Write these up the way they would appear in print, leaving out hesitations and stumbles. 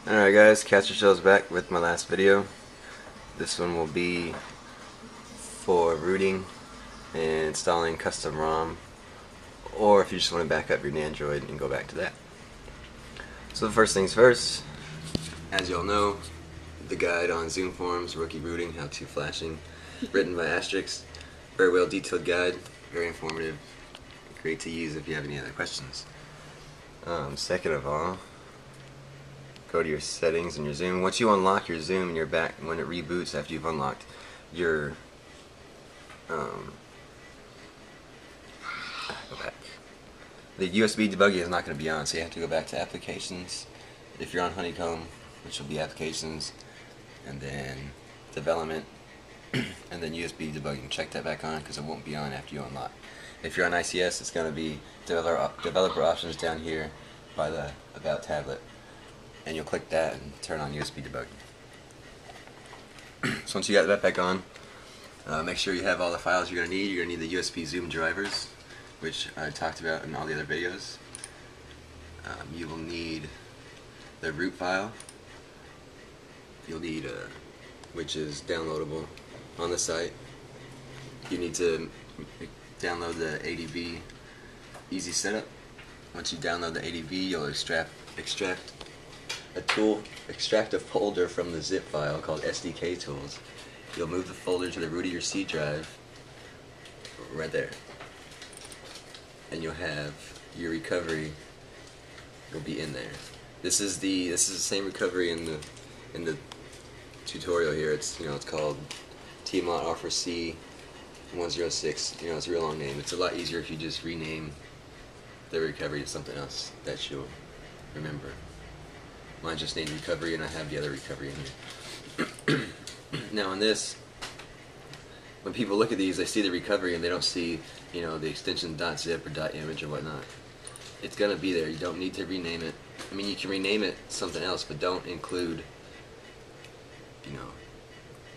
Alright guys, catch yourselves back with my last video. This one will be for rooting and installing custom ROM, or if you just want to back up your Nandroid and go back to that. So the first things first, as you all know, the guide on Xoomforums, rookie rooting, how to flashing, written by Astrix. Very well detailed guide, very informative, great to use if you have any other questions. Second of all, go to your settings in your Xoom. Once you unlock your Xoom and you're back, when it reboots after you've unlocked your go back. The USB debugging is not going to be on, so you have to go back to applications. If you're on Honeycomb, which will be applications, and then development, and then USB debugging. Check that back on because it won't be on after you unlock. If you're on ICS, it's going to be developer options down here by the About tablet, and you'll click that and turn on USB debugging. So once you got that back on, make sure you have all the files you're going to need. You're going to need the USB Xoom drivers, which I talked about in all the other videos. You will need the root file. You'll need which is downloadable on the site. You need to download the ADB Easy Setup. Once you download the ADB, you'll extract a folder from the zip file called SDK Tools. You'll move the folder to the root of your C drive, right there, and you'll have your recovery will be in there. This is the same recovery in the tutorial here. It's it's called TMOT Offer C 106. It's a real long name. It's a lot easier if you just rename the recovery to something else that you'll remember. Mine just named recovery, and I have the other recovery in here. Now on this, when people look at these, they see the recovery and they don't see, the extension .zip or .image or whatnot. It's gonna be there. You don't need to rename it. I mean, you can rename it something else, but don't include,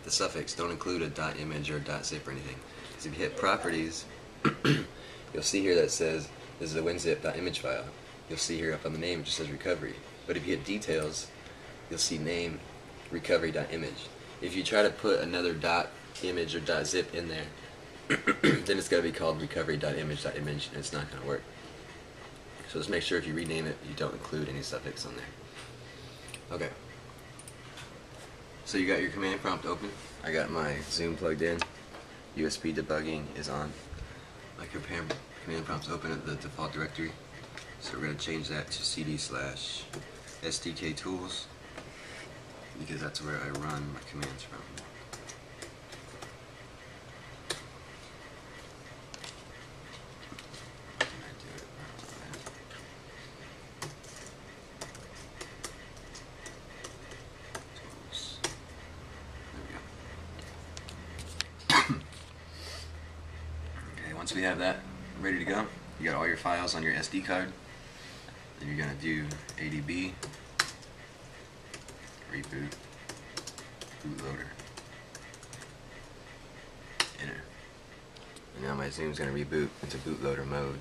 the suffix. Don't include a .image or .zip or anything. Because if you hit properties, you'll see here that it says this is a WinZip.image file. You'll see here up on the name it just says recovery. But if you hit details, you'll see name recovery.image. If you try to put another .image or .zip in there, then it's got to be called recovery.image.image, and it's not going to work. So just make sure if you rename it, you don't include any suffix on there. Okay. So you got your command prompt open. I got my Xoom plugged in. USB debugging is on. My command prompt's open at the default directory. So we're going to change that to cd/SDK tools, because that's where I run my commands from. Okay, once we have that ready to go, you got all your files on your SD card. Then you're going to do ADB, reboot, bootloader, enter. And now my Xoom's going to reboot into bootloader mode.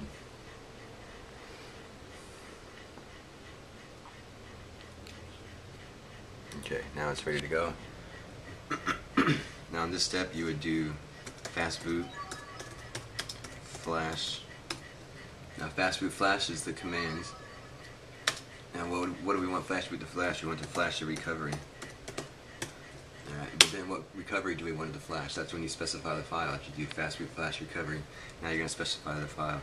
Okay, now it's ready to go. Now in this step you would do fast boot, flash. Now fast boot flash is the commands. Now what do we want flash boot to flash? We want to flash the recovery. Alright, but then what recovery do we want it to flash? That's when you specify the file. If you do fast boot flash recovery, now you're going to specify the file.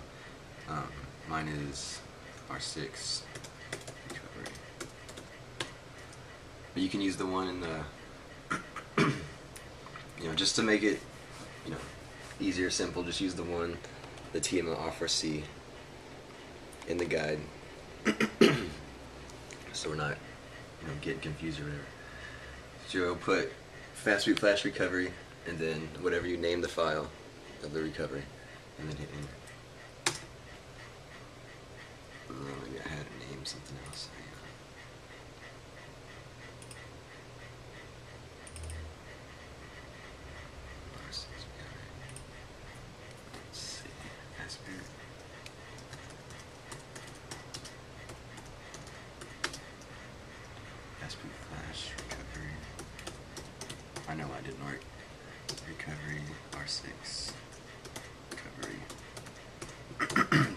Mine is R6 recovery. But you can use the one in the just to make it easier, simple, just use the one, the TMOT Offer C in the guide. So we're not getting confused or whatever. So you'll put fast boot flash recovery and then whatever you name the file of the recovery, and then hit enter. Maybe I had to name something else. Let's see, fast boot. Fastboot flash recovery. I know why it didn't work. Recovery R6 recovery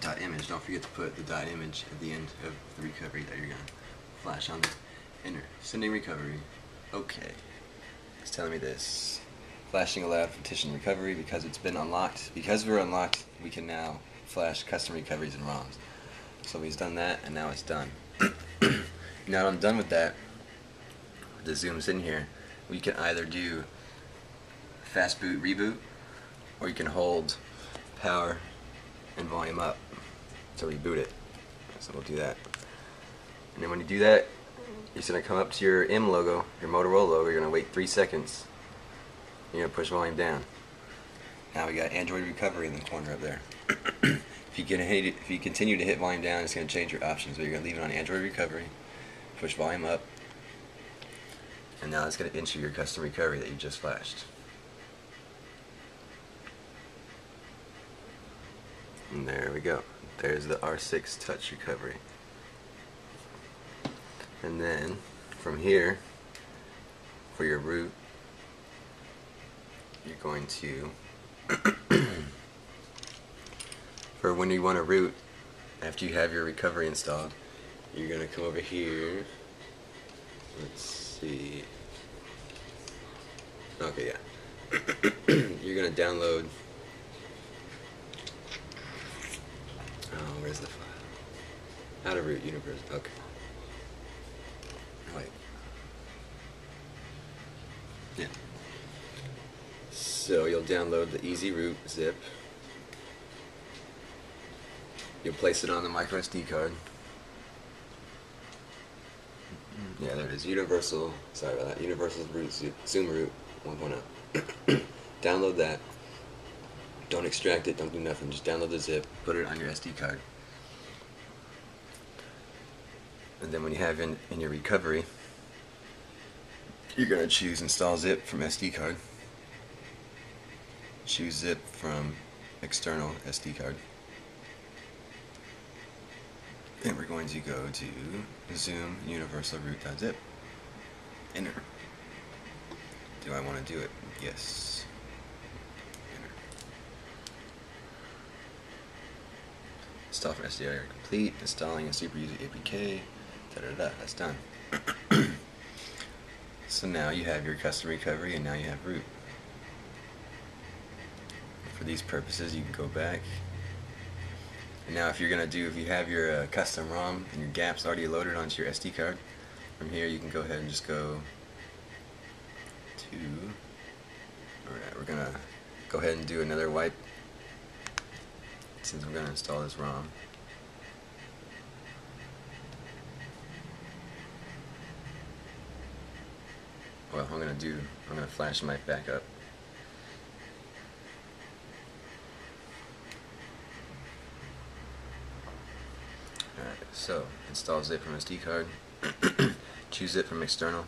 dot image. Don't forget to put the dot image at the end of the recovery that you're gonna flash on there. Enter. Sending recovery. Okay. It's telling me this. Flashing allowed for petition recovery because it's been unlocked. Because we're unlocked, we can now flash custom recoveries and ROMs. So he's done that, and now it's done. Now that I'm done with that, the Xoom's in here. We can either do fast boot reboot, or you can hold power and volume up to reboot it. So we'll do that. And then when you do that, you're going to come up to your M logo, your Motorola logo. You're going to wait 3 seconds. You're going to push volume down. Now we got Android recovery in the corner up there. If you continue to hit volume down, it's going to change your options. But you're going to leave it on Android recovery, push volume up, and now it's going to enter your custom recovery that you just flashed. And there we go. There's the R6 touch recovery. And then from here, for your root, you're going to for when you want to root, after you have your recovery installed, you're going to come over here. Let's see. Okay, yeah. You're going to download. Oh, where's the file? How to root Universal. Okay. Wait. Yeah. So you'll download the Easy Root zip. You'll place it on the micro SD card. Yeah, there it is. Universal. Sorry about that. Universal Xoom Root 1.0. Download that. Don't extract it. Don't do nothing. Just download the zip. Put it on your SD card. And then when you have in your recovery, you're going to choose install zip from SD card. Choose zip from external SD card. And we're going to go to Xoom Universal Root.zip. Enter. Do I want to do it? Yes. Enter. Install from SDI complete. Installing a super user APK. That's done. So now you have your custom recovery, and now you have root. For these purposes, you can go back. And now if you have your custom ROM and your gaps already loaded onto your SD card, from here you can go ahead and just go to, alright, we're going to go ahead and do another wipe, since we're going to install this ROM. Well, I'm going to flash my backup. Alright, so install zip from SD card. Choose zip from external.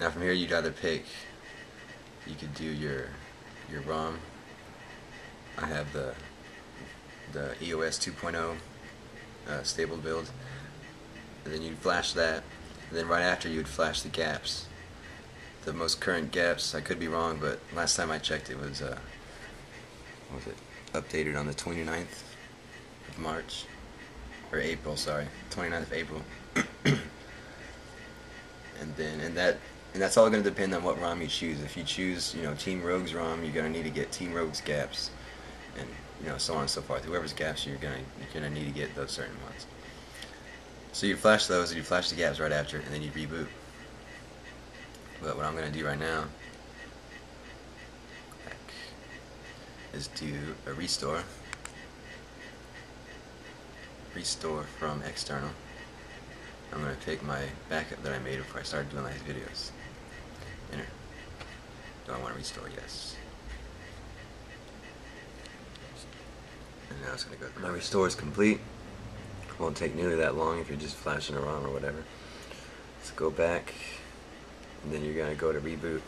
Now from here you'd either pick, you could do your ROM. I have the EOS 2.0 stable build. And then you'd flash that. And then right after you'd flash the gaps. The most current gaps, I could be wrong, but last time I checked it was updated on the 29th of March. Or April, sorry, 29th of April. and that's all going to depend on what ROM you choose. If you choose, Team Rogue's ROM, you're going to need to get Team Rogue's gaps, and so on and so forth. Whoever's gaps you're going to need to get those certain ones. So you flash those, and you flash the gaps right after, and then you reboot. But what I'm going to do right now is do a restore. Restore from external. I'm going to pick my backup that I made before I started doing these videos. Enter. Do I want to restore? Yes. And now it's going to go through. My restore is complete. Won't take nearly that long if you're just flashing a ROM or whatever. Let's go back, and then you're going to go to reboot.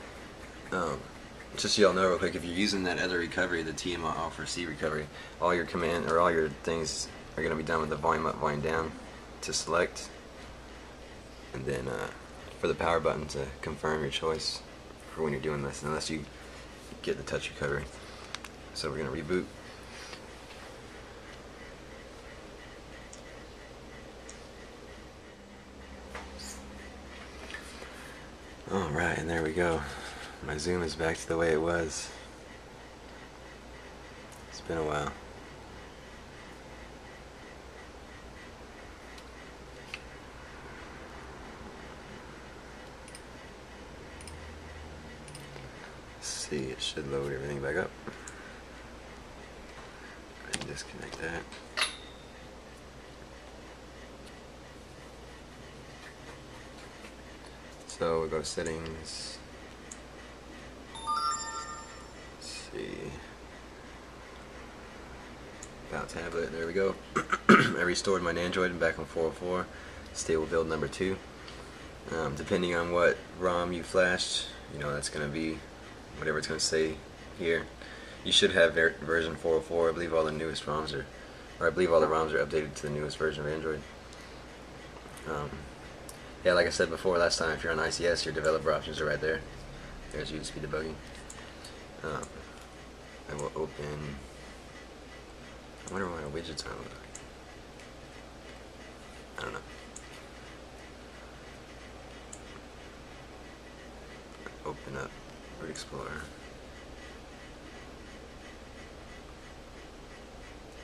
Just so y'all know real quick, if you're using that other recovery, the TMR4C recovery, all your command or all your things are going to be done with the volume up, volume down to select, and then for the power button to confirm your choice for when you're doing this, unless you get the touch recovery. So we're going to reboot. Alright, and there we go. My Xoom is back to the way it was. It's been a while. Let's see, it should load everything back up. Go ahead and disconnect that. So we'll go to settings. Let's see. About tablet, there we go. I restored my Nandroid and back on 404. Stable build number 2. Depending on what ROM you flashed, you know, that's going to be whatever it's going to say here. You should have version 404. I believe all the newest ROMs are, or I believe all the ROMs are updated to the newest version of Android. Yeah, like I said before last time, if you're on ICS, your developer options are right there. There's USB debugging. I will open. I wonder what my widgets are. I don't know. Open up Root Explorer.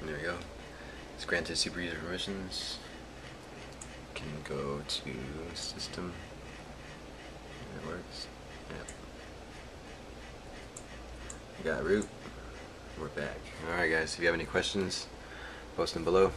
And there we go. It's granted super user permissions. Can go to system. That works. Yep. We got root. We're back. Alright guys, if you have any questions, post them below.